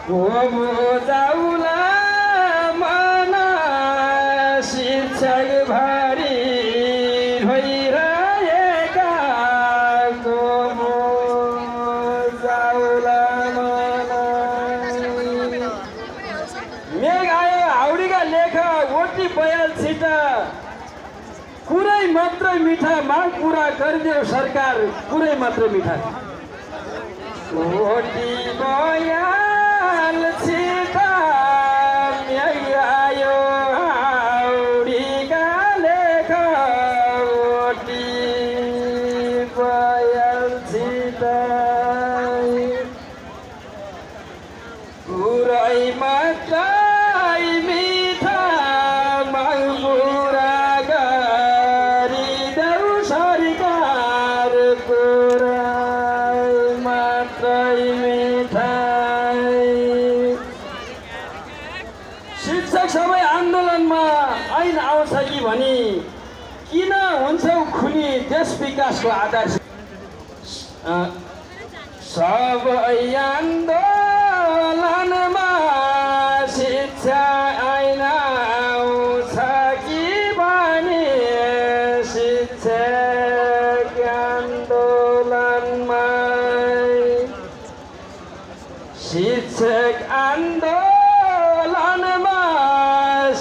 जाउला मन शिक्षक भारी भइरहेका जाउला मन मेघ आयो हाउडीका लेख ओटी बयाल छिटा कुरै मात्र मिठा माग पुरा गरिदेऊ सरकार कुरै मात्र मिठा ओटी बयाल छिटा मेघ आयो हाउडीका लेख ओटी बयाल छिटा कुरै मात्र मिठा माग पुरा गरिदेऊ सरकार कुरै मात्रै मिठाई शिक्षक सबै आन्दोलनमा ऐन आउँछ कि भनी किन हुन्छौ खुनी देश विकासको आधार सबै आन्दोलनमा शिक्षा ऐन आउँछ कि भनी शिक्षक आन्दोलनमा शिक्षक आन्दोलनमा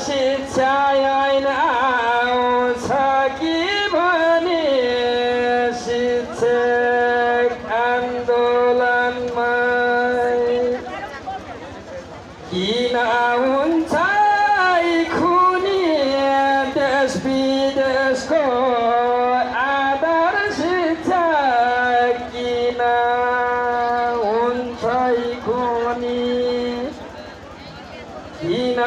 शिक्षा ऐन आउँछ कि भनी शिक्षक आन्दोलनमा किन हुन्छ खुनी देश विदेशको आधार शिक्षा किन हुन्छ खुनी किन